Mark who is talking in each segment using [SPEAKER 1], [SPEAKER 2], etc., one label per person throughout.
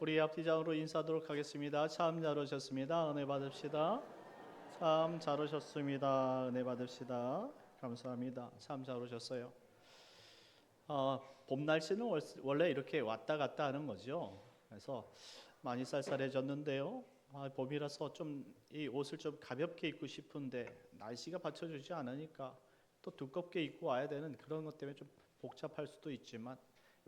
[SPEAKER 1] 우리 앞뒤장으로 인사하도록 하겠습니다. 참 잘 오셨습니다. 은혜 받읍시다. 참 잘 오셨습니다. 은혜 받읍시다. 감사합니다. 참 잘 오셨어요. 봄 날씨는 원래 이렇게 왔다 갔다 하는 거죠. 그래서 많이 쌀쌀해졌는데요. 봄이라서 좀 이 옷을 좀 가볍게 입고 싶은데 날씨가 받쳐주지 않으니까 또 두껍게 입고 와야 되는 그런 것 때문에 좀 복잡할 수도 있지만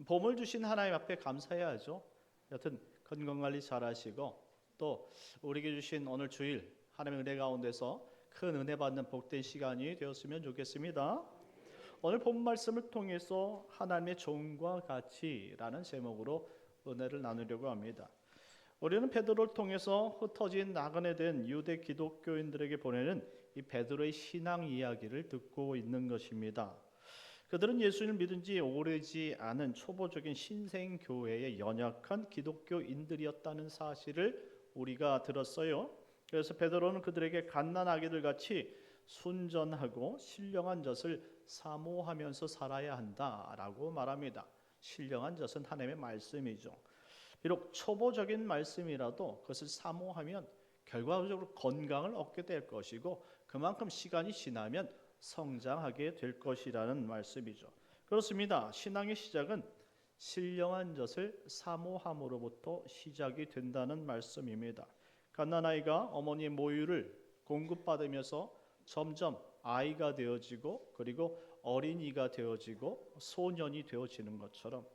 [SPEAKER 1] 봄을 주신 하나님 앞에 감사해야죠. 여튼 건강관리 잘 하시고 또 우리에게 주신 오늘 주일 하나님의 은혜 가운데서 큰 은혜 받는 복된 시간이 되었으면 좋겠습니다. 오늘 본 말씀을 통해서 하나님의 종과 같이라는 제목으로 은혜를 나누려고 합니다. 우리는 베드로를 통해서 흩어진 나그네 된 유대 기독교인들에게 보내는 이 베드로의 신앙 이야기를 듣고 있는 것입니다. 그들은 예수님을 믿은 지 오래지 않은 초보적인 신생교회의 연약한 기독교인들이었다는 사실을 우리가 들었어요. 그래서 베드로는 그들에게 갓난아기들 같이 순전하고 신령한 젖을 사모하면서 살아야 한다라고 말합니다. 신령한 젖은 하나님의 말씀이죠. 비록 초보적인 말씀이라도 그것을 사모하면 결과적으로 건강을 얻게 될 것이고 그만큼 시간이 지나면 성장하게 될 것이라는 말씀이죠. 그렇습니다. 신앙의 시작은 신령한 젖을 사모함으로부터 시작이 된다는 말씀입니다. 갓난아이가 어머니의 모유를 공급받으면서 점점 아이가 되어지고 그리고 어린이가 되어지고 소년이 되어지는 것처럼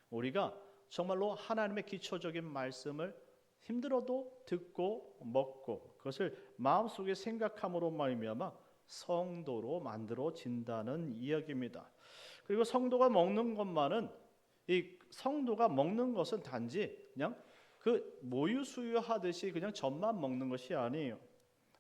[SPEAKER 1] 우리가 정말로 하나님의 기초적인 말씀을 힘들어도 듣고 먹고 그것을 마음속에 생각함으로 말미암아 성도로 만들어진다는 이야기입니다. 그리고 성도가 먹는 것만은 이 성도가 먹는 것은 단지 그냥 그 모유 수유하듯이 그냥 젖만 먹는 것이 아니에요.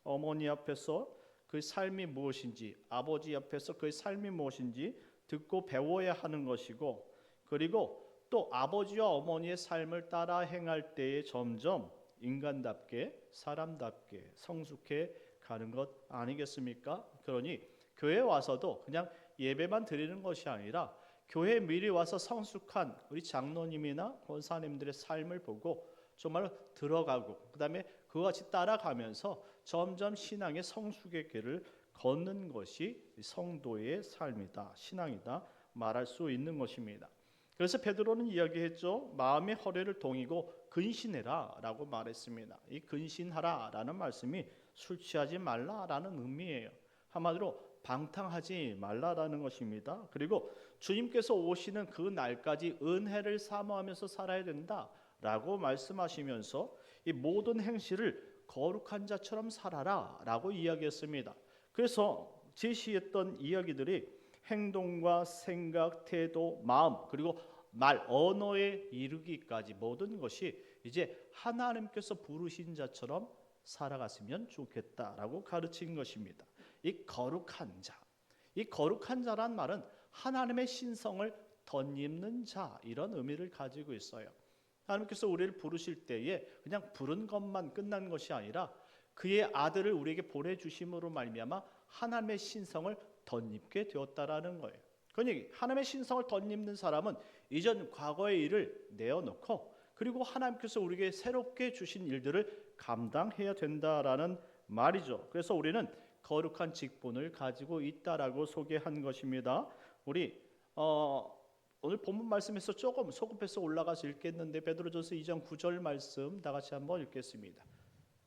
[SPEAKER 1] 어머니 앞에서 그 삶이 무엇인지 아버지 앞에서 그 삶이 무엇인지 듣고 배워야 하는 것이고 그리고 또 아버지와 어머니의 삶을 따라 행할 때에 점점 인간답게 사람답게 성숙해 가는 것 아니겠습니까? 그러니 교회에 와서도 그냥 예배만 드리는 것이 아니라 교회에 미리 와서 성숙한 우리 장로님이나 권사님들의 삶을 보고 정말 들어가고 그 다음에 그와 같이 따라가면서 점점 신앙의 성숙의 길을 걷는 것이 성도의 삶이다, 신앙이다 말할 수 있는 것입니다. 그래서 베드로는 이야기했죠. 마음의 허례를 동이고 근신해라 라고 말했습니다. 이 근신하라 라는 말씀이 술 취하지 말라라는 의미예요. 한마디로 방탕하지 말라라는 것입니다. 그리고 주님께서 오시는 그 날까지 은혜를 사모하면서 살아야 된다라고 말씀하시면서 이 모든 행실을 거룩한 자처럼 살아라 라고 이야기했습니다. 그래서 제시했던 이야기들이 행동과 생각, 태도, 마음 그리고 말, 언어에 이르기까지 모든 것이 이제 하나님께서 부르신 자처럼 살아갔으면 좋겠다라고 가르친 것입니다. 이 거룩한 자, 이 거룩한 자란 말은 하나님의 신성을 덧입는 자 이런 의미를 가지고 있어요. 하나님께서 우리를 부르실 때에 그냥 부른 것만 끝난 것이 아니라 그의 아들을 우리에게 보내주심으로 말미암아 하나님의 신성을 덧입게 되었다라는 거예요. 그러니 하나님의 신성을 덧입는 사람은 이전 과거의 일을 내어놓고 그리고 하나님께서 우리에게 새롭게 주신 일들을 감당해야 된다라는 말이죠. 그래서 우리는 거룩한 직분을 가지고 있다라고 소개한 것입니다. 우리 오늘 본문 말씀에서 조금 소급해서 올라가서 읽겠는데 베드로전서 2장 9절 말씀 다 같이 한번 읽겠습니다.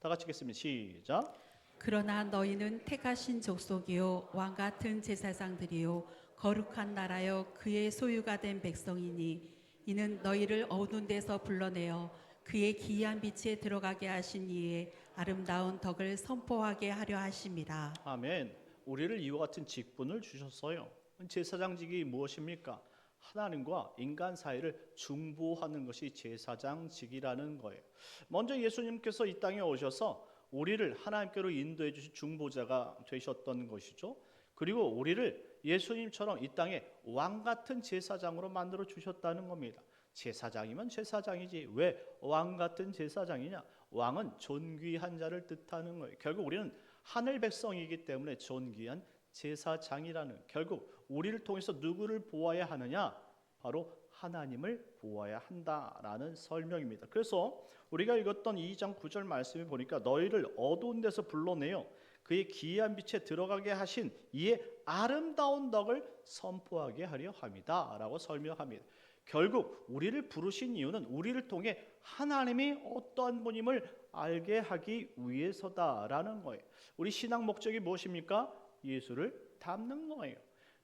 [SPEAKER 1] 다 같이 읽겠습니다. 시작.
[SPEAKER 2] 그러나 너희는 택하신 족속이요 왕 같은 제사장들이요 거룩한 나라여 그의 소유가 된 백성이니 이는 너희를 어두운 데서 불러내어 그의 기이한 빛에 들어가게 하신 이의 아름다운 덕을 선포하게 하려 하심이라.
[SPEAKER 1] 아멘. 우리를 이와 같은 직분을 주셨어요. 제사장직이 무엇입니까? 하나님과 인간 사이를 중보하는 것이 제사장직이라는 거예요. 먼저 예수님께서 이 땅에 오셔서 우리를 하나님께로 인도해 주신 중보자가 되셨던 것이죠. 그리고 우리를 예수님처럼 이 땅에 왕 같은 제사장으로 만들어 주셨다는 겁니다. 제사장이면 제사장이지 왜 왕 같은 제사장이냐? 왕은 존귀한 자를 뜻하는 거예요. 결국 우리는 하늘 백성이기 때문에 존귀한 제사장이라는, 결국 우리를 통해서 누구를 보아야 하느냐? 바로 하나님을 보아야 한다라는 설명입니다. 그래서 우리가 읽었던 2장 9절 말씀을 보니까 너희를 어두운 데서 불러내어 그의 기이한 빛에 들어가게 하신 이의 아름다운 덕을 선포하게 하려 함이다 라고 설명합니다. 결국 우리를 부르신 이유는 우리를 통해 하나님이 어떠한 분임을 알게 하기 위해서다라는 거예요. 우리 신앙 목적이 무엇입니까? 예수를 닮는 거예요.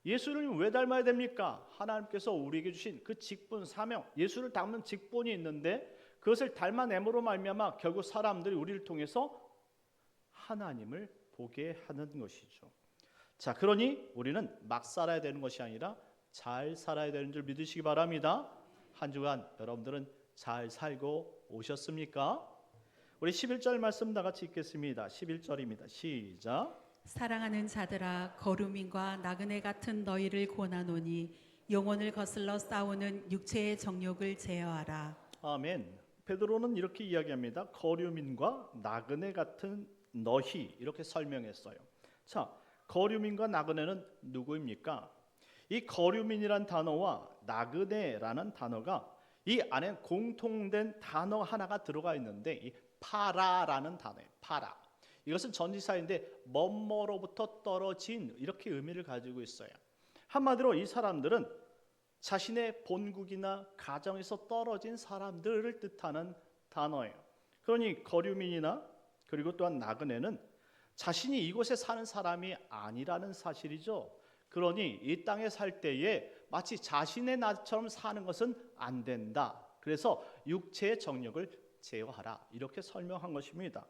[SPEAKER 1] 예수를 왜 닮아야 됩니까? 하나님께서 우리에게 주신 그 직분, 사명, 예수를 닮는 직분이 있는데 그것을 닮아냄으로 말미암아 결국 사람들이 우리를 통해서 하나님을 보게 하는 것이죠. 자, 그러니 우리는 막 살아야 되는 것이 아니라 잘 살아야 되는 줄 믿으시기 바랍니다. 한 주간 여러분들은 잘 살고 오셨습니까? 우리 11절 말씀 다 같이 읽겠습니다. 11절입니다. 시작.
[SPEAKER 2] 사랑하는 자들아 거루민과 나그네 같은 너희를 권하노니 영혼을 거슬러 싸우는 육체의 정욕을 제어하라.
[SPEAKER 1] 아멘. 베드로는 이렇게 이야기합니다. 거류민과 나그네 같은 너희 이렇게 설명했어요. 자, 거류민과 나그네는 누구입니까? 이 거류민이란 단어와 나그네라는 단어가 이 안에 공통된 단어 하나가 들어가 있는데 이 파라라는 단어예요. 파라. 이것은 전치사인데 뭐뭐로부터 떨어진 이렇게 의미를 가지고 있어요. 한마디로 이 사람들은 자신의 본국이나 가정에서 떨어진 사람들을 뜻하는 단어예요. 그러니 거류민이나 그리고 또한 나그네는 자신이 이곳에 사는 사람이 아니라는 사실이죠. 그러니 이 땅에 살 때에 마치 자신의 나처럼 사는 것은 안 된다. 그래서 육체의 정욕을 제어하라. 이렇게 설명한 것입니다.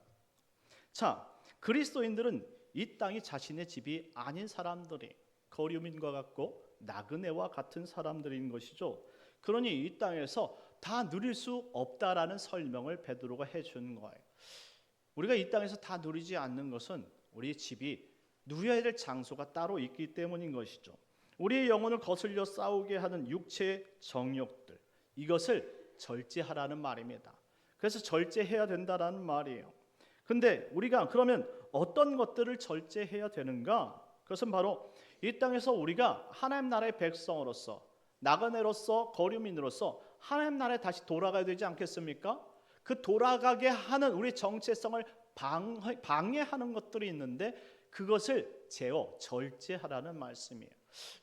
[SPEAKER 1] 자, 그리스도인들은 이 땅이 자신의 집이 아닌 사람들이 거류민과 같고 나그네와 같은 사람들인 것이죠. 그러니 이 땅에서 다 누릴 수 없다라는 설명을 베드로가 해준 거예요. 우리가 이 땅에서 다 누리지 않는 것은 우리 집이 누려야 될 장소가 따로 있기 때문인 것이죠. 우리의 영혼을 거슬려 싸우게 하는 육체의 정욕들, 이것을 절제하라는 말입니다. 그래서 절제해야 된다라는 말이에요. 근데 우리가 그러면 어떤 것들을 절제해야 되는가? 그것은 바로 이 땅에서 우리가 하나님 나라의 백성으로서 나그네로서 거류민으로서 하나님 나라에 다시 돌아가야 되지 않겠습니까? 그 돌아가게 하는 우리 정체성을 방해하는 것들이 있는데 그것을 제어, 절제하라는 말씀이에요.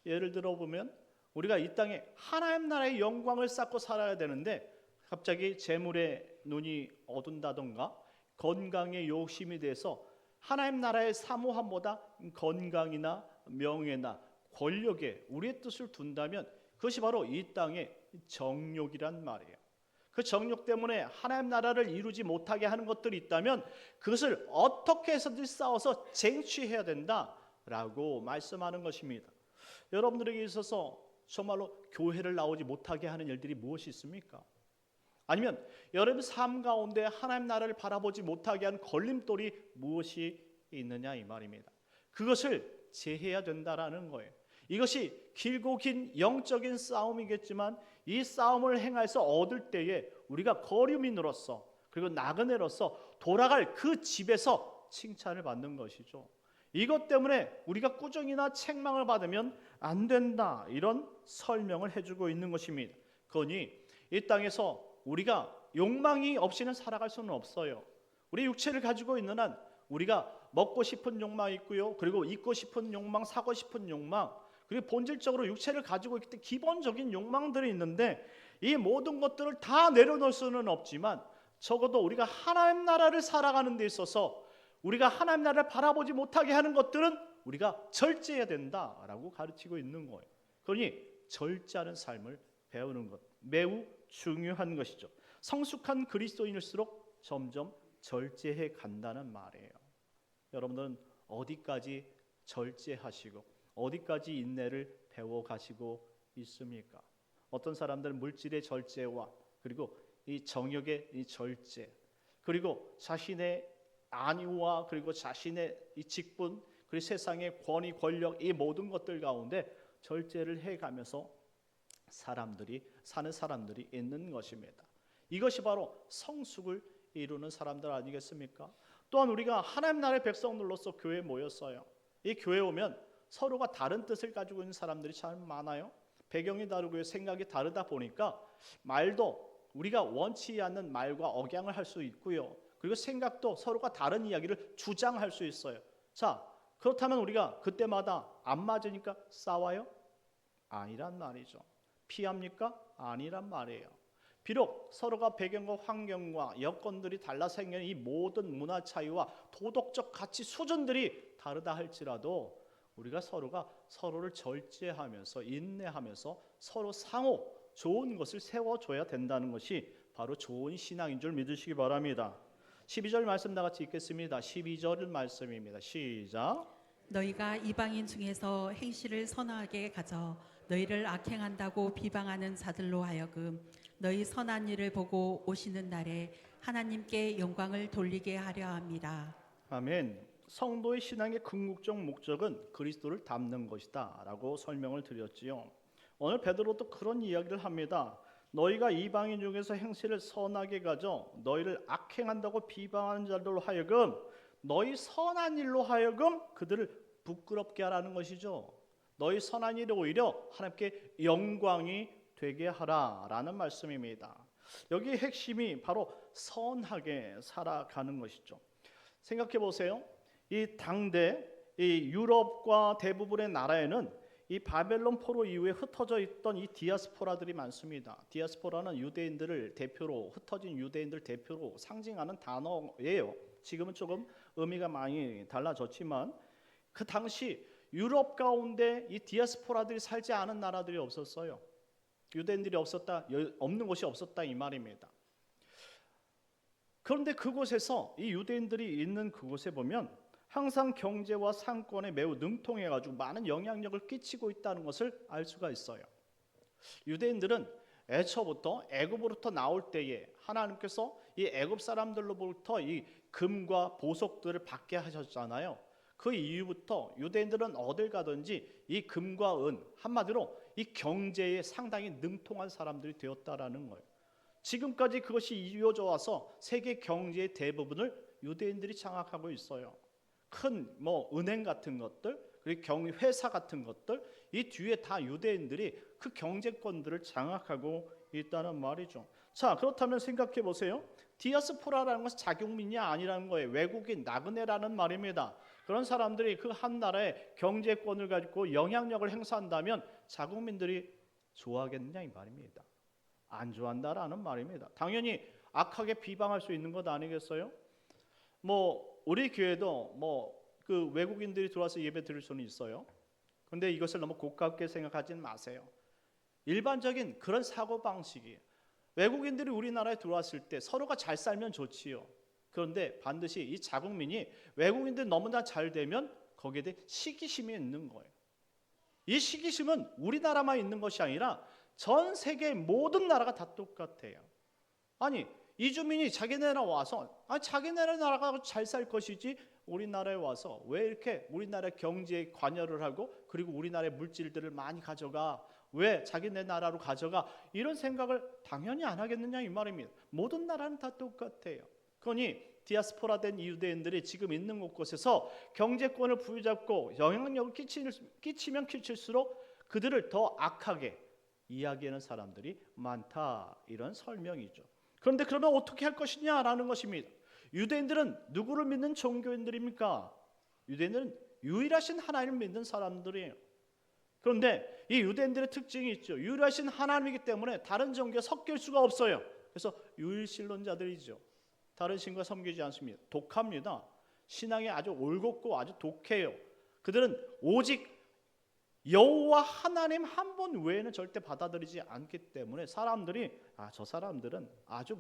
[SPEAKER 1] 예를 들어 보면 우리가 이 땅에 하나님 나라의 영광을 쌓고 살아야 되는데 갑자기 재물에 눈이 어둔다던가 건강에 욕심이 돼서 하나님 나라의 사모함보다 건강이나 명예나 권력에 우리의 뜻을 둔다면 그것이 바로 이 땅의 정욕이란 말이에요. 그 정욕 때문에 하나님 나라를 이루지 못하게 하는 것들이 있다면 그것을 어떻게 해서든 싸워서 쟁취해야 된다라고 말씀하는 것입니다. 여러분들에게 있어서 정말로 교회를 나오지 못하게 하는 일들이 무엇이 있습니까? 아니면 여러분 삶 가운데 하나님 나라를 바라보지 못하게 하는 걸림돌이 무엇이 있느냐 이 말입니다. 그것을 제해야 된다라는 거예요. 이것이 길고 긴 영적인 싸움이겠지만 이 싸움을 행해서 얻을 때에 우리가 거류민으로서 그리고 나그네로서 돌아갈 그 집에서 칭찬을 받는 것이죠. 이것 때문에 우리가 꾸중이나 책망을 받으면 안 된다 이런 설명을 해주고 있는 것입니다. 그러니 이 땅에서 우리가 욕망이 없이는 살아갈 수는 없어요. 우리 육체를 가지고 있는 한 우리가 먹고 싶은 욕망이 있고요. 그리고 입고 싶은 욕망, 사고 싶은 욕망, 그리고 본질적으로 육체를 가지고 있기 때문에 기본적인 욕망들이 있는데 이 모든 것들을 다 내려놓을 수는 없지만 적어도 우리가 하나님 나라를 살아가는 데 있어서 우리가 하나님 나라를 바라보지 못하게 하는 것들은 우리가 절제해야 된다라고 가르치고 있는 거예요. 그러니 절제하는 삶을 배우는 것 매우 중요한 것이죠. 성숙한 그리스도인일수록 점점 절제해 간다는 말이에요. 여러분들은 어디까지 절제하시고 어디까지 인내를 배워가시고 있습니까? 어떤 사람들은 물질의 절제와 그리고 이 정욕의 이 절제 그리고 자신의 안위와 그리고 자신의 이 직분 그리고 세상의 권위 권력 이 모든 것들 가운데 절제를 해가면서 사는 사람들이 있는 것입니다. 이것이 바로 성숙을 이루는 사람들 아니겠습니까? 또한 우리가 하나님 나라의 백성들로서 교회에 모였어요. 이 교회에 오면 서로가 다른 뜻을 가지고 있는 사람들이 참 많아요. 배경이 다르고 생각이 다르다 보니까 말도 우리가 원치 않는 말과 억양을 할 수 있고요. 그리고 생각도 서로가 다른 이야기를 주장할 수 있어요. 자, 그렇다면 우리가 그때마다 안 맞으니까 싸워요? 아니란 말이죠. 피합니까? 아니란 말이에요. 비록 서로가 배경과 환경과 여건들이 달라 생긴 이 모든 문화 차이와 도덕적 가치 수준들이 다르다 할지라도 우리가 서로가 서로를 절제하면서 인내하면서 서로 상호 좋은 것을 세워줘야 된다는 것이 바로 좋은 신앙인 줄 믿으시기 바랍니다. 12절 말씀 다 같이 읽겠습니다. 12절 말씀입니다. 시작.
[SPEAKER 2] 너희가 이방인 중에서 행실을 선하게 가져 너희를 악행한다고 비방하는 자들로 하여금 너희 선한 일을 보고 오시는 날에 하나님께 영광을 돌리게 하려 합니다.
[SPEAKER 1] 아멘. 성도의 신앙의 궁극적 목적은 그리스도를 닮는 것이다 라고 설명을 드렸지요. 오늘 베드로도 그런 이야기를 합니다. 너희가 이방인 중에서 행실을 선하게 가져 너희를 악행한다고 비방하는 자들로 하여금 너희 선한 일로 하여금 그들을 부끄럽게 하라는 것이죠. 너희 선한 일이 오히려 하나님께 영광이 되게 하라라는 말씀입니다. 여기 핵심이 바로 선하게 살아가는 것이죠. 생각해 보세요. 이 당대 이 유럽과 대부분의 나라에는 이 바벨론 포로 이후에 흩어져 있던 이 디아스포라들이 많습니다. 디아스포라는 유대인들을 대표로 흩어진 유대인들 대표로 상징하는 단어예요. 지금은 조금 의미가 많이 달라졌지만 그 당시 유럽 가운데 이 디아스포라들이 살지 않은 나라들이 없었어요. 유대인들이 없는 곳이 없었다 이 말입니다. 그런데 그곳에서 이 유대인들이 있는 그곳에 보면 항상 경제와 상권에 매우 능통해가지고 많은 영향력을 끼치고 있다는 것을 알 수가 있어요. 유대인들은 애초부터 애굽으로부터 나올 때에 하나님께서 이 애굽 사람들로부터 이 금과 보석들을 받게 하셨잖아요. 그 이후부터 유대인들은 어딜 가든지 이 금과 은, 한마디로 이 경제에 상당히 능통한 사람들이 되었다라는 거예요. 지금까지 그것이 이어져 와서 세계 경제의 대부분을 유대인들이 장악하고 있어요. 큰 은행 같은 것들, 그리고 회사 같은 것들, 이 뒤에 다 유대인들이 그 경제권들을 장악하고 있다는 말이죠. 자, 그렇다면 생각해 보세요. 디아스포라라는 것은 자국민이 아니라는 거예요. 외국인, 나그네라는 말입니다. 그런 사람들이 그 한 나라의 경제권을 가지고 영향력을 행사한다면 자국민들이 좋아하겠느냐 이 말입니다. 안 좋아한다라는 말입니다. 당연히 악하게 비방할 수 있는 것 아니겠어요? 우리 교회도 그 외국인들이 들어와서 예배 드릴 수는 있어요. 그런데 이것을 너무 고깝게 생각하지는 마세요. 일반적인 그런 사고 방식이에요. 외국인들이 우리나라에 들어왔을 때 서로가 잘 살면 좋지요. 그런데 반드시 이 자국민이 외국인들 너무나 잘 되면 거기에 대해 시기심이 있는 거예요. 이 시기심은 우리나라만 있는 것이 아니라 전 세계 모든 나라가 다 똑같아요. 아니 이주민이 자기네 나라 와서 자기네 나라가 잘 살 것이지 우리나라에 와서 왜 이렇게 우리나라 경제에 관여를 하고 그리고 우리나라의 물질들을 많이 가져가, 왜 자기네 나라로 가져가, 이런 생각을 당연히 안 하겠느냐 이 말입니다. 모든 나라는 다 똑같아요. 그러니 디아스포라 된 유대인들이 지금 있는 곳곳에서 경제권을 부여잡고 영향력을 끼치면 끼칠수록 그들을 더 악하게 이야기하는 사람들이 많다, 이런 설명이죠. 그런데 그러면 어떻게 할 것이냐라는 것입니다. 유대인들은 누구를 믿는 종교인들입니까? 유대인들은 유일하신 하나님을 믿는 사람들이에요. 그런데 이 유대인들의 특징이 있죠. 유일하신 하나님이기 때문에 다른 종교가 섞일 수가 없어요. 그래서 유일신론자들이죠. 다른 신과 섬기지 않습니다. 독합니다. 신앙이 아주 올곧고 아주 독해요. 그들은 오직 여호와 하나님 한 분 외에는 절대 받아들이지 않기 때문에 사람들이 저 사람들은 아주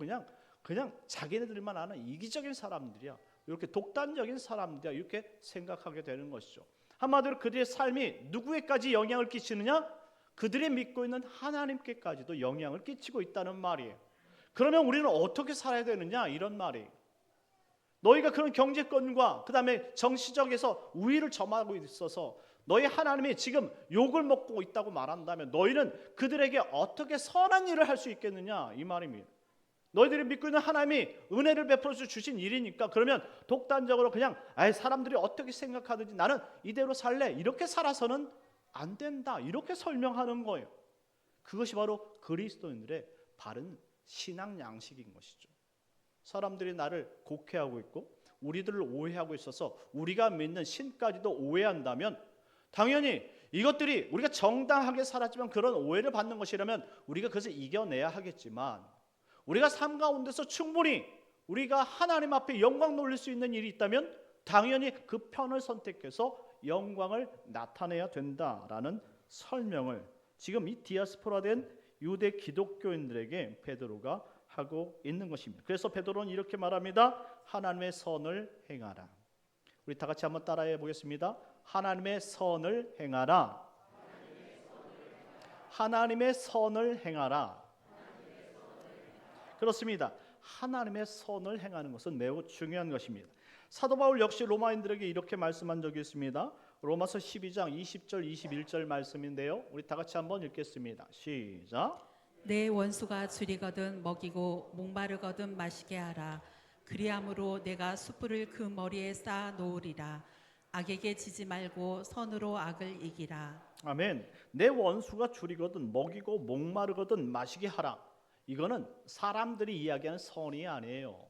[SPEAKER 1] 그냥 자기네들만 아는 이기적인 사람들이야, 이렇게 독단적인 사람들이야, 이렇게 생각하게 되는 것이죠. 한마디로 그들의 삶이 누구에까지 영향을 끼치느냐? 그들이 믿고 있는 하나님께까지도 영향을 끼치고 있다는 말이에요. 그러면 우리는 어떻게 살아야 되느냐? 이런 말이에요. 너희가 그런 경제권과 그 다음에 정치적에서 우위를 점하고 있어서 너희 하나님이 지금 욕을 먹고 있다고 말한다면 너희는 그들에게 어떻게 선한 일을 할 수 있겠느냐 이 말입니다. 너희들이 믿고 있는 하나님이 은혜를 베풀어 주신 일이니까 그러면 독단적으로 그냥 사람들이 어떻게 생각하든지 나는 이대로 살래, 이렇게 살아서는 안 된다, 이렇게 설명하는 거예요. 그것이 바로 그리스도인들의 바른 신앙 양식인 것이죠. 사람들이 나를 곡해하고 있고 우리들을 오해하고 있어서 우리가 믿는 신까지도 오해한다면 당연히 이것들이 우리가 정당하게 살았지만 그런 오해를 받는 것이라면 우리가 그것을 이겨내야 하겠지만, 우리가 삶 가운데서 충분히 우리가 하나님 앞에 영광 돌릴 수 있는 일이 있다면 당연히 그 편을 선택해서 영광을 나타내야 된다라는 설명을 지금 이 디아스포라된 유대 기독교인들에게 베드로가 하고 있는 것입니다. 그래서 베드로는 이렇게 말합니다. 하나님의 선을 행하라. 우리 다 같이 한번 따라해 보겠습니다. 하나님의 선을 행하라. 하나님의 선을 행하라. 그렇습니다. 하나님의 선을 행하는 것은 매우 중요한 것입니다. 사도 바울 역시 로마인들에게 이렇게 말씀한 적이 있습니다. 로마서 12장 20절 21절 말씀인데요. 우리 다 같이 한번 읽겠습니다. 시작.
[SPEAKER 2] 내 원수가 줄이거든 먹이고 목마르거든 마시게 하라. 그리함으로 내가 숯불을 그 머리에 쌓아 놓으리라. 악에게 지지 말고 선으로 악을 이기라.
[SPEAKER 1] 아멘. 내 원수가 줄이거든 먹이고 목마르거든 마시게 하라. 이거는 사람들이 이야기하는 선이 아니에요.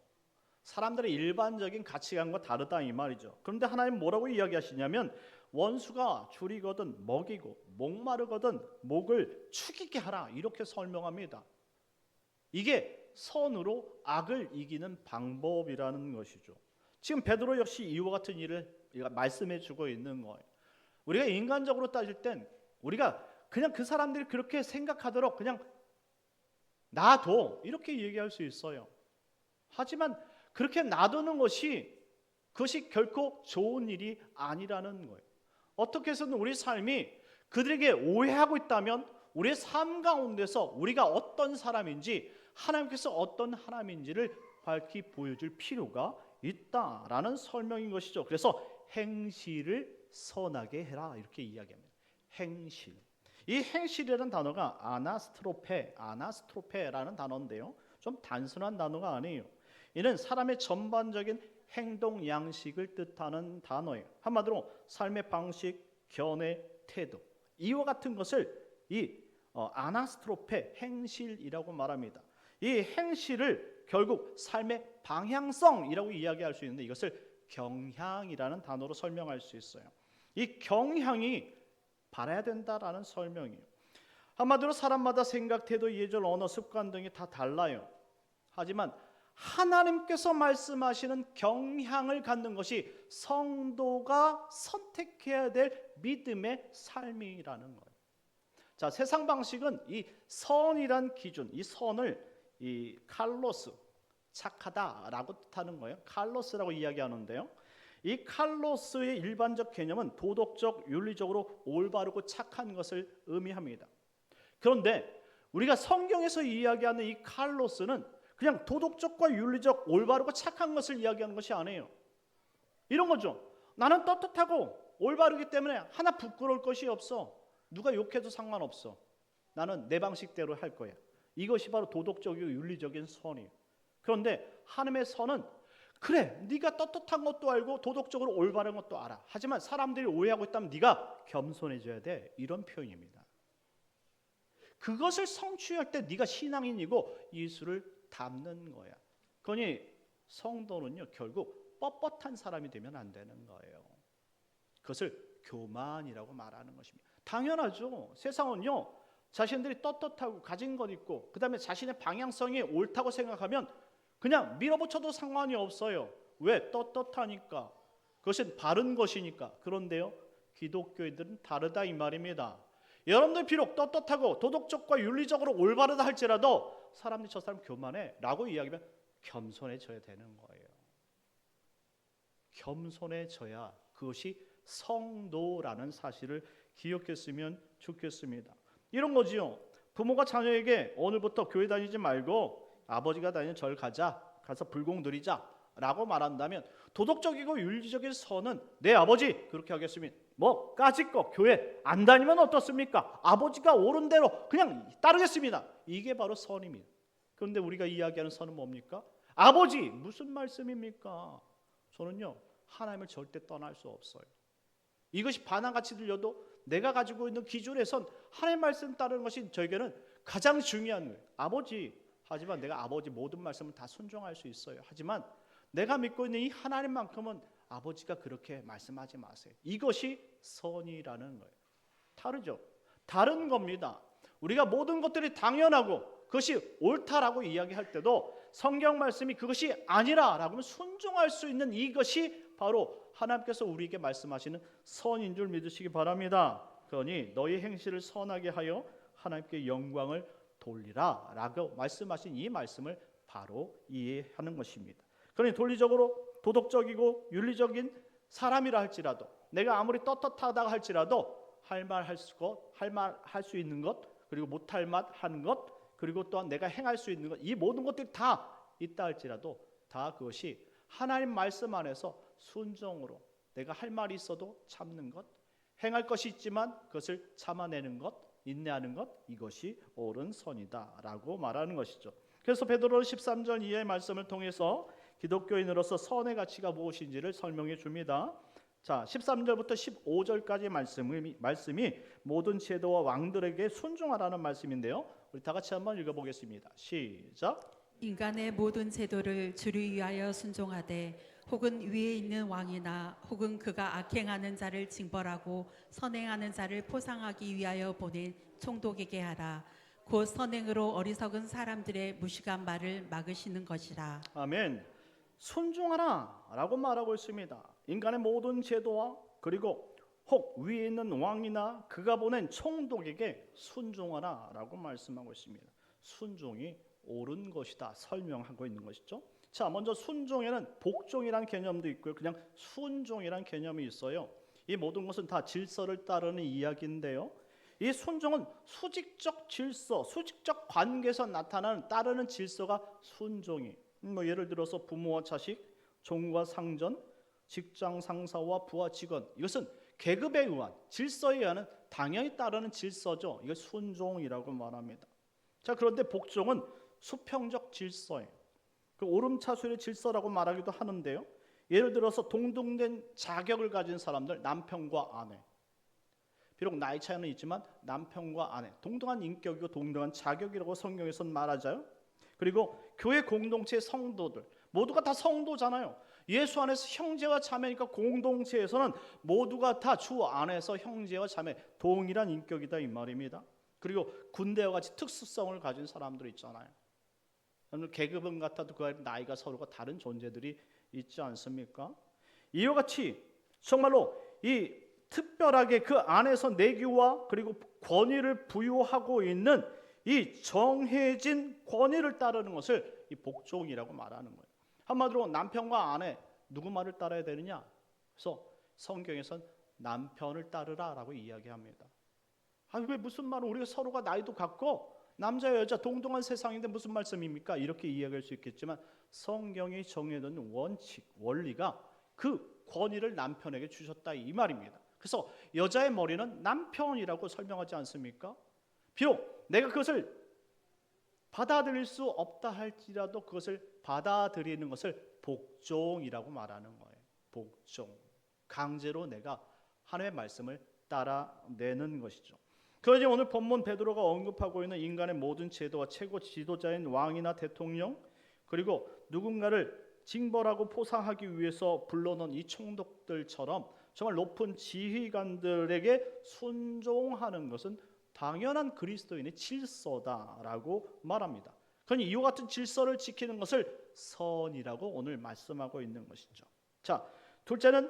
[SPEAKER 1] 사람들의 일반적인 가치관과 다르다 이 말이죠. 그런데 하나님 뭐라고 이야기하시냐면 원수가 줄이거든 먹이고 목마르거든 목을 축이게 하라 이렇게 설명합니다. 이게 선으로 악을 이기는 방법이라는 것이죠. 지금 베드로 역시 이와 같은 일을 말씀해 주고 있는 거예요. 우리가 인간적으로 따질 땐 우리가 그냥 그 사람들이 그렇게 생각하도록 그냥 놔둬 이렇게 얘기할 수 있어요. 하지만 그렇게 놔두는 그것이 결코 좋은 일이 아니라는 거예요. 어떻게 해서든 우리 삶이 그들에게 오해하고 있다면 우리의 삶 가운데서 우리가 어떤 사람인지 하나님께서 어떤 하나님인지를 밝히 보여줄 필요가 있다라는 설명인 것이죠. 그래서 행실을 선하게 해라 이렇게 이야기합니다. 행실. 이 행실이라는 단어가 아나스트로페라는 단어인데요. 좀 단순한 단어가 아니에요. 이는 사람의 전반적인 행동 양식을 뜻하는 단어예요. 한마디로 삶의 방식, 견해, 태도 이와 같은 것을 이 아나스트로페 행실이라고 말합니다. 이 행실을 결국 삶의 방향성이라고 이야기할 수 있는데 이것을 경향이라는 단어로 설명할 수 있어요. 이 경향이 바라야 된다라는 설명이에요. 한마디로 사람마다 생각, 태도, 예절, 언어, 습관 등이 다 달라요. 하지만 하나님께서 말씀하시는 경향을 갖는 것이 성도가 선택해야 될 믿음의 삶이라는 거예요. 자, 세상 방식은 이 선이란 기준, 이 선을 이 칼로스, 착하다라고 뜻하는 거예요. 칼로스라고 이야기하는데요. 이 칼로스의 일반적 개념은 도덕적, 윤리적으로 올바르고 착한 것을 의미합니다. 그런데 우리가 성경에서 이야기하는 이 칼로스는 그냥 도덕적과 윤리적, 올바르고 착한 것을 이야기하는 것이 아니에요. 이런 거죠. 나는 떳떳하고 올바르기 때문에 하나 부끄러울 것이 없어. 누가 욕해도 상관없어. 나는 내 방식대로 할 거야. 이것이 바로 도덕적이고 윤리적인 선이에요. 그런데 하나님의 선은 그래, 네가 떳떳한 것도 알고 도덕적으로 올바른 것도 알아. 하지만 사람들이 오해하고 있다면 네가 겸손해져야 돼. 이런 표현입니다. 그것을 성취할 때 네가 신앙인이고 예수를 닮는 거야. 그러니 성도는요 결국 뻣뻣한 사람이 되면 안 되는 거예요. 그것을 교만이라고 말하는 것입니다. 당연하죠. 세상은요 자신들이 떳떳하고 가진 것 있고 그 다음에 자신의 방향성이 옳다고 생각하면 그냥 밀어붙여도 상관이 없어요. 왜? 떳떳하니까. 그것은 바른 것이니까. 그런데요 기독교인들은 다르다 이 말입니다. 여러분들 비록 떳떳하고 도덕적과 윤리적으로 올바르다 할지라도 사람들이 저 사람 교만해 라고 이야기하면 겸손해져야 되는 거예요. 겸손해져야 그것이 성도라는 사실을 기억했으면 좋겠습니다. 이런 거지요. 부모가 자녀에게 오늘부터 교회 다니지 말고 아버지가 다니는 절 가서 불공 드리자 라고 말한다면 도덕적이고 윤리적인 선은 내 아버지 그렇게 하겠습니다. 뭐 까짓거 교회 안 다니면 어떻습니까? 아버지가 옳은 대로 그냥 따르겠습니다. 이게 바로 선입니다. 그런데 우리가 이야기하는 선은 뭡니까? 아버지 무슨 말씀입니까? 저는요 하나님을 절대 떠날 수 없어요. 이것이 반항같이 들려도 내가 가지고 있는 기준에선 하나님의 말씀 따르는 것이 저에게는 가장 중요한 거예요. 아버지, 하지만 내가 아버지 모든 말씀을 다 순종할 수 있어요. 하지만 내가 믿고 있는 이 하나님만큼은 아버지가 그렇게 말씀하지 마세요. 이것이 선이라는 거예요. 다르죠. 다른 겁니다. 우리가 모든 것들이 당연하고 그것이 옳다라고 이야기할 때도 성경 말씀이 그것이 아니라라고 하면 순종할 수 있는 이것이 바로 하나님께서 우리에게 말씀하시는 선인 줄 믿으시기 바랍니다. 그러니 너희 행실을 선하게 하여 하나님께 영광을 돌리라 라고 말씀하신 이 말씀을 바로 이해하는 것입니다. 그러니 논리적으로 도덕적이고 윤리적인 사람이라 할지라도 내가 아무리 떳떳하다 할지라도 할 말 할 수 있는 것, 그리고 못할 말 하는 것, 그리고 또한 내가 행할 수 있는 것, 이 모든 것들이 다 있다 할지라도 다 그것이 하나님 말씀 안에서 순종으로 내가 할 말이 있어도 참는 것, 행할 것이 있지만 그것을 참아내는 것, 인내하는 것, 이것이 옳은 선이다라고 말하는 것이죠. 그래서 베드로 13절 이하의 말씀을 통해서 기독교인으로서 선의 가치가 무엇인지를 설명해 줍니다. 자, 13절부터 15절까지 말씀이 모든 제도와 왕들에게 순종하라는 말씀인데요. 우리 다 같이 한번 읽어보겠습니다. 시작.
[SPEAKER 2] 인간의 모든 제도를 주를 위하여 순종하되 혹은 위에 있는 왕이나 혹은 그가 악행하는 자를 징벌하고 선행하는 자를 포상하기 위하여 보낸 총독에게 하라. 곧 선행으로 어리석은 사람들의 무식한 말을 막으시는 것이라.
[SPEAKER 1] 아멘. 순종하라 라고 말하고 있습니다. 인간의 모든 제도와 그리고 혹 위에 있는 왕이나 그가 보낸 총독에게 순종하라 라고 말씀하고 있습니다. 순종이 옳은 것이다 설명하고 있는 것이죠. 자, 먼저 순종에는 복종이라는 개념도 있고요, 그냥 순종이라는 개념이 있어요. 이 모든 것은 다 질서를 따르는 이야기인데요, 이 순종은 수직적 질서, 수직적 관계에서 나타나는 따르는 질서가 순종이, 예를 들어서 부모와 자식, 종과 상전, 직장 상사와 부하 직원, 이것은 계급에 의한 질서에 의한 당연히 따르는 질서죠. 이걸 순종이라고 말합니다. 자, 그런데 복종은 수평적 질서예요. 그 오름차순의 질서라고 말하기도 하는데요, 예를 들어서 동등된 자격을 가진 사람들, 남편과 아내, 비록 나이 차이는 있지만 남편과 아내, 동등한 인격이고 동등한 자격이라고 성경에서는 말하죠. 그리고 교회 공동체 성도들 모두가 다 성도잖아요. 예수 안에서 형제와 자매니까 공동체에서는 모두가 다 주 안에서 형제와 자매, 동일한 인격이다 이 말입니다. 그리고 군대와 같이 특수성을 가진 사람들 있잖아요. 계급은 같아도 그 나이가 서로가 다른 존재들이 있지 않습니까? 이와 같이 정말로 이 특별하게 그 안에서 내규와 그리고 권위를 부여하고 있는 이 정해진 권위를 따르는 것을 이 복종이라고 말하는 거예요. 한마디로 남편과 아내 누구 말을 따라야 되느냐? 그래서 성경에선 남편을 따르라라고 이야기합니다. 왜 무슨 말은 우리가 서로가 나이도 같고 남자 여자 동등한 세상인데 무슨 말씀입니까? 이렇게 이야기할 수 있겠지만 성경이 정해놓은 원칙, 원리가 그 권위를 남편에게 주셨다 이 말입니다. 그래서 여자의 머리는 남편이라고 설명하지 않습니까? 비록 내가 그것을 받아들일 수 없다 할지라도 그것을 받아들이는 것을 복종이라고 말하는 거예요. 복종. 강제로 내가 하나님의 말씀을 따라내는 것이죠. 그러니 오늘 본문 베드로가 언급하고 있는 인간의 모든 제도와 최고 지도자인 왕이나 대통령, 그리고 누군가를 징벌하고 포상하기 위해서 불러놓은 이 총독들처럼 정말 높은 지휘관들에게 순종하는 것은 당연한 그리스도인의 질서다라고 말합니다. 그러니 이와 같은 질서를 지키는 것을 선이라고 오늘 말씀하고 있는 것이죠. 자, 둘째는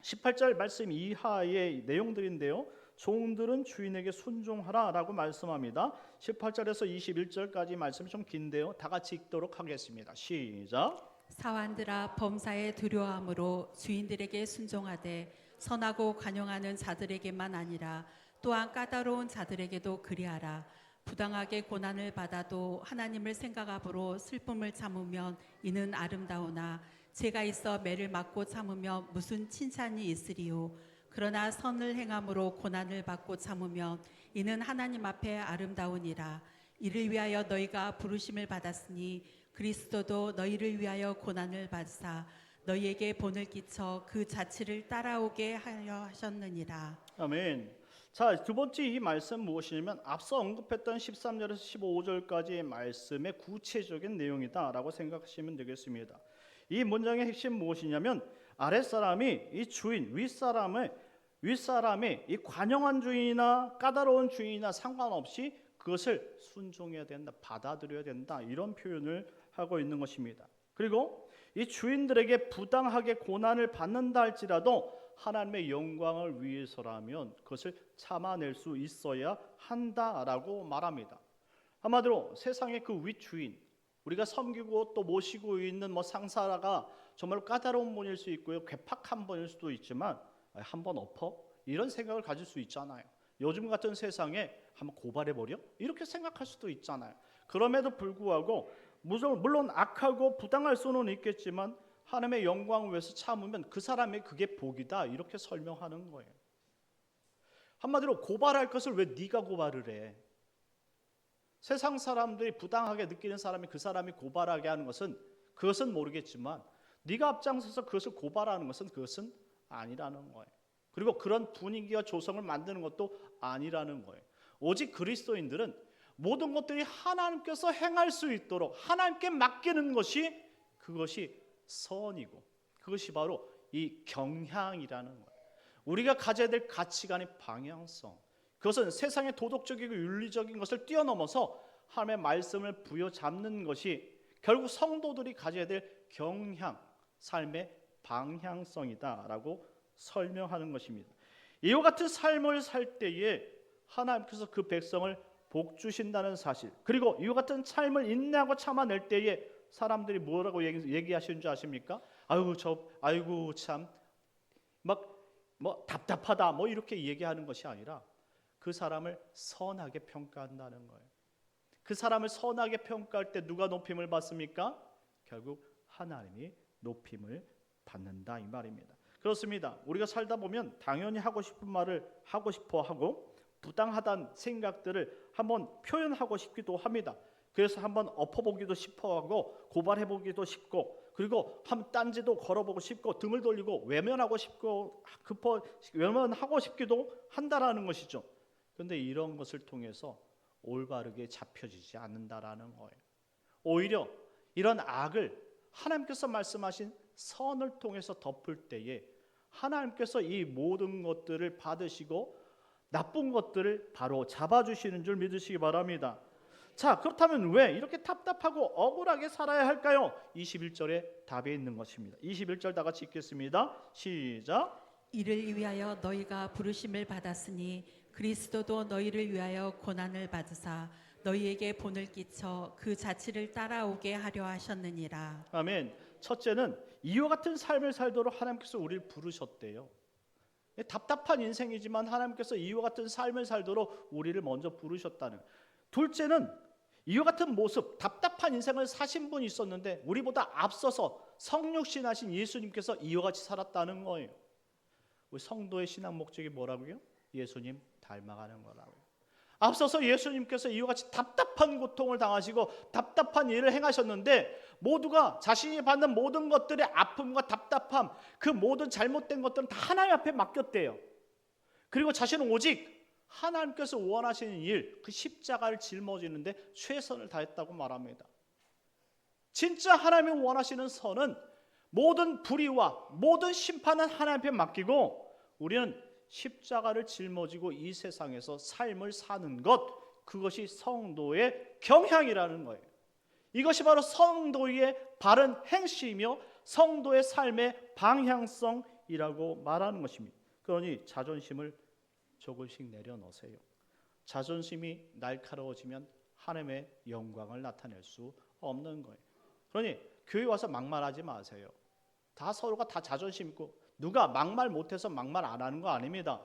[SPEAKER 1] 18절 말씀 이하의 내용들인데요, 종들은 주인에게 순종하라라고 말씀합니다. 18절에서 21절까지 말씀이 좀 긴데요, 다 같이 읽도록 하겠습니다. 시작.
[SPEAKER 2] 사환들아, 범사에 두려워함으로 주인들에게 순종하되 선하고 관용하는 자들에게만 아니라 또한 까다로운 자들에게도 그리하라. 부당하게 고난을 받아도 하나님을 생각함으로 슬픔을 참으면 이는 아름다우나 죄가 있어 매를 맞고 참으면 무슨 칭찬이 있으리요. 그러나 선을 행함으로 고난을 받고 참으면 이는 하나님 앞에 아름다우니라. 이를 위하여 너희가 부르심을 받았으니 그리스도도 너희를 위하여 고난을 받으사 너희에게 본을 끼쳐 그 자취를 따라오게 하려 하셨느니라.
[SPEAKER 1] 아멘. 자, 두 번째 이 말씀 무엇이냐면 앞서 언급했던 13절에서 15절까지의 말씀의 구체적인 내용이다라고 생각하시면 되겠습니다. 이 문장의 핵심 무엇이냐면 아랫사람이 이 주인, 윗사람의 이 관용한 주인이나 까다로운 주인이나 상관없이 그것을 순종해야 된다, 받아들여야 된다, 이런 표현을 하고 있는 것입니다. 그리고 이 주인들에게 부당하게 고난을 받는다 할지라도 하나님의 영광을 위해서라면 그것을 참아낼 수 있어야 한다라고 말합니다. 한마디로 세상의 그 윗주인, 우리가 섬기고 또 모시고 있는 상사가 정말 까다로운 분일 수 있고요, 괴팍한 분일 수도 있지만 한번 엎어? 이런 생각을 가질 수 있잖아요. 요즘 같은 세상에 한번 고발해버려? 이렇게 생각할 수도 있잖아요. 그럼에도 불구하고 물론 악하고 부당할 수는 있겠지만 하나님의 영광을 위해서 참으면 그 사람의 그게 복이다, 이렇게 설명하는 거예요. 한마디로 고발할 것을 왜 네가 고발을 해? 세상 사람들이 부당하게 느끼는 사람이 그 사람이 고발하게 하는 것은 그것은 모르겠지만 네가 앞장서서 그것을 고발하는 것은 그것은 아니라는 거예요. 그리고 그런 분위기와 조성을 만드는 것도 아니라는 거예요. 오직 그리스도인들은 모든 것들이 하나님께서 행할 수 있도록 하나님께 맡기는 것이 그것이 선이고 그것이 바로 이 경향이라는 거예요. 우리가 가져야 될 가치관의 방향성, 그것은 세상의 도덕적이고 윤리적인 것을 뛰어넘어서 하나님의 말씀을 부여잡는 것이 결국 성도들이 가져야 될 경향, 삶의 방향성이다라고 설명하는 것입니다. 이와 같은 삶을 살 때에 하나님께서 그 백성을 복 주신다는 사실, 그리고 이와 같은 삶을 인내하고 참아낼 때에 사람들이 뭐라고 얘기하시는 줄 아십니까? 아이고 참 답답하다 이렇게 얘기하는 것이 아니라 그 사람을 선하게 평가한다는 거예요. 그 사람을 선하게 평가할 때 누가 높임을 받습니까? 결국 하나님이 높임을 받는다, 이 말입니다. 그렇습니다. 우리가 살다 보면 당연히 하고 싶은 말을 하고 싶어 하고 부당하다는 생각들을 한번 표현하고 싶기도 합니다. 그래서 한번 엎어보기도 싶어 하고 고발해보기도 싶고, 그리고 한 딴지도 걸어보고 싶고 등을 돌리고 외면하고 싶고 외면하고 싶기도 한다라는 것이죠. 그런데 이런 것을 통해서 올바르게 잡혀지지 않는다라는 거예요. 오히려 이런 악을 하나님께서 말씀하신 선을 통해서 덮을 때에 하나님께서 이 모든 것들을 받으시고 나쁜 것들을 바로 잡아주시는 줄 믿으시기 바랍니다. 자, 그렇다면 왜 이렇게 답답하고 억울하게 살아야 할까요? 21절에 답이 있는 것입니다. 21절 다 같이 읽겠습니다. 시작.
[SPEAKER 2] 이를 위하여 너희가 부르심을 받았으니 그리스도도 너희를 위하여 고난을 받으사 너희에게 본을 끼쳐 그 자취를 따라오게 하려 하셨느니라.
[SPEAKER 1] 아멘. 첫째는 이와 같은 삶을 살도록 하나님께서 우리를 부르셨대요. 답답한 인생이지만 하나님께서 이와 같은 삶을 살도록 우리를 먼저 부르셨다는. 둘째는 이와 같은 모습, 답답한 인생을 사신 분이 있었는데 우리보다 앞서서 성육신하신 예수님께서 이와 같이 살았다는 거예요. 우리 성도의 신앙 목적이 뭐라고요? 예수님 닮아가는 거라고요. 앞서서 예수님께서 이와 같이 답답한 고통을 당하시고 답답한 일을 행하셨는데 모두가 자신이 받는 모든 것들의 아픔과 답답함, 그 모든 잘못된 것들은 다 하나님 앞에 맡겼대요. 그리고 자신은 오직 하나님께서 원하시는 일, 그 십자가를 짊어지는데 최선을 다했다고 말합니다. 진짜 하나님이 원하시는 선은 모든 불의와 모든 심판은 하나님 앞에 맡기고 우리는 십자가를 짊어지고 이 세상에서 삶을 사는 것, 그것이 성도의 경향이라는 거예요. 이것이 바로 성도의 바른 행실이며 성도의 삶의 방향성이라고 말하는 것입니다. 그러니 자존심을 조금씩 내려놓으세요. 자존심이 날카로워지면 하나님의 영광을 나타낼 수 없는 거예요. 그러니 교회 와서 막말하지 마세요. 다 서로가 다 자존심 있고 누가 막말 못해서 막말 안 하는 거 아닙니다.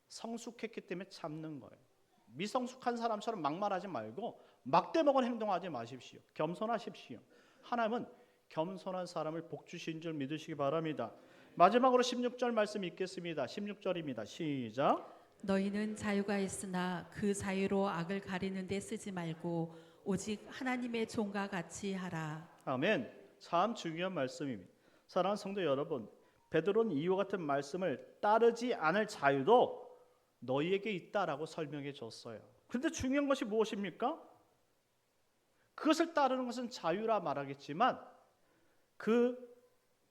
[SPEAKER 1] 성숙했기 때문에 참는 거예요. 미성숙한 사람처럼 막말하지 말고 막대먹은 행동하지 마십시오. 겸손하십시오. 하나님은 겸손한 사람을 복 주신 줄 믿으시기 바랍니다. 마지막으로 16절 말씀 읽겠습니다. 16절입니다. 시작.
[SPEAKER 2] 너희는 자유가 있으나 그 자유로 악을 가리는 데 쓰지 말고 오직 하나님의 종과 같이 하라.
[SPEAKER 1] 아멘. 참 중요한 말씀입니다. 사랑하는 성도 여러분, 베드로는 이와 같은 말씀을 따르지 않을 자유도 너희에게 있다라고 설명해 줬어요. 그런데 중요한 것이 무엇입니까? 그것을 따르는 것은 자유라 말하겠지만 그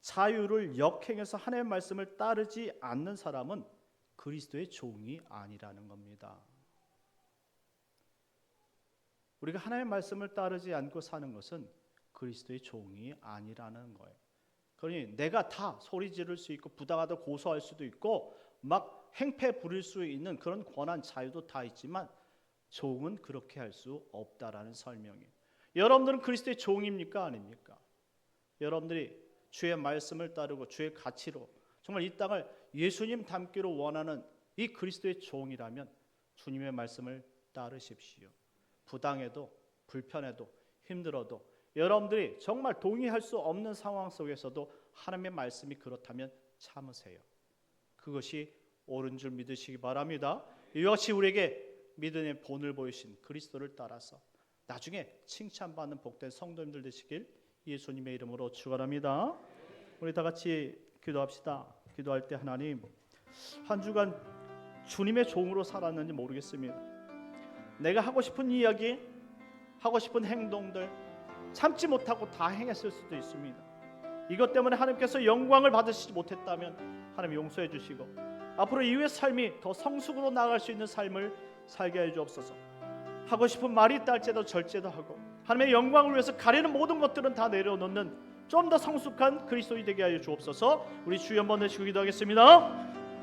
[SPEAKER 1] 자유를 역행해서 하나님의 말씀을 따르지 않는 사람은 그리스도의 종이 아니라는 겁니다. 우리가 하나님의 말씀을 따르지 않고 사는 것은 그리스도의 종이 아니라는 거예요. 그러니 내가 다 소리 지를 수 있고 부당하다 고소할 수도 있고 막 행패 부릴 수 있는 그런 권한 자유도 다 있지만 종은 그렇게 할 수 없다라는 설명이에요. 여러분들은 그리스도의 종입니까? 아닙니까? 여러분들이 주의 말씀을 따르고 주의 가치로 정말 이 땅을 예수님 닮기로 원하는 이 그리스도의 종이라면 주님의 말씀을 따르십시오. 부당해도 불편해도 힘들어도 여러분들이 정말 동의할 수 없는 상황 속에서도 하나님의 말씀이 그렇다면 참으세요. 그것이 옳은 줄 믿으시기 바랍니다. 이와 같이 우리에게 믿음의 본을 보이신 그리스도를 따라서 나중에 칭찬받는 복된 성도님들 되시길 예수님의 이름으로 축원합니다. 우리 다 같이 기도합시다. 기도할 때 하나님, 한 주간 주님의 종으로 살았는지 모르겠습니다. 내가 하고 싶은 이야기, 하고 싶은 행동들 참지 못하고 다 행했을 수도 있습니다. 이것 때문에 하나님께서 영광을 받으시지 못했다면 하나님 용서해 주시고 앞으로 이후의 삶이 더 성숙으로 나아갈 수 있는 삶을 살게 해 주옵소서. 하고 싶은 말이 있다 할지라도 절제도 하고 하나님의 영광을 위해서 가리는 모든 것들은 다 내려놓는 좀 더 성숙한 그리스도인이 되게 하여 주옵소서. 우리 주여 한번 내시고 기도하겠습니다.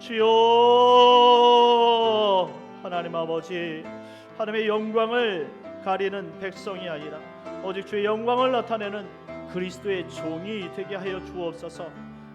[SPEAKER 1] 주여 하나님 아버지, 하나님의 영광을 가리는 백성이 아니라 오직 주의 영광을 나타내는 그리스도의 종이 되게 하여 주옵소서.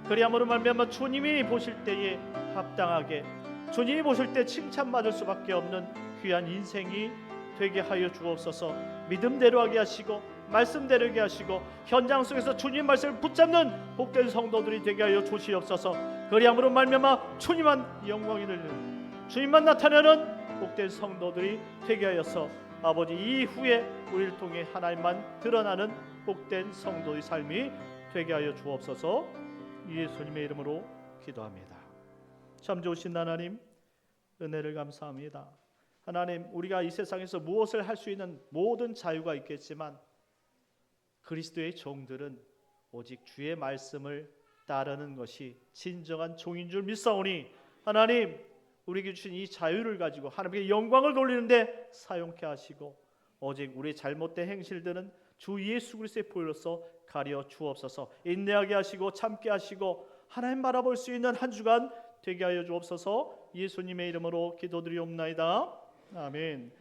[SPEAKER 1] 그리함으로 말미암아 주님이 보실 때에 합당하게, 주님이 보실 때 칭찬받을 수밖에 없는 귀한 인생이 되게 하여 주옵소서. 믿음대로 하게 하시고 말씀대로 하게 하시고 현장 속에서 주님 말씀을 붙잡는 복된 성도들이 되게 하여 주시옵소서. 그리함으로 말미암아 주님만 영광이 들리는, 주님만 나타내는 복된 성도들이 되게 하여서 아버지 이후에 우리를 통해 하나님만 드러나는 복된 성도의 삶이 되게 하여 주옵소서. 예수님의 이름으로 기도합니다. 참 좋으신 하나님, 은혜를 감사합니다. 하나님, 우리가 이 세상에서 무엇을 할 수 있는 모든 자유가 있겠지만 그리스도의 종들은 오직 주의 말씀을 따르는 것이 진정한 종인 줄 믿사오니 하나님, 우리에게 주신 이 자유를 가지고 하나님께 영광을 돌리는데 사용케 하시고 오직 우리의 잘못된 행실들은 주 예수 그리스도의 보혈로서 가려 주옵소서. 인내하게 하시고 참게 하시고 하나님 바라볼 수 있는 한 주간 되게 하여 주옵소서. 예수님의 이름으로 기도드리옵나이다. 아멘.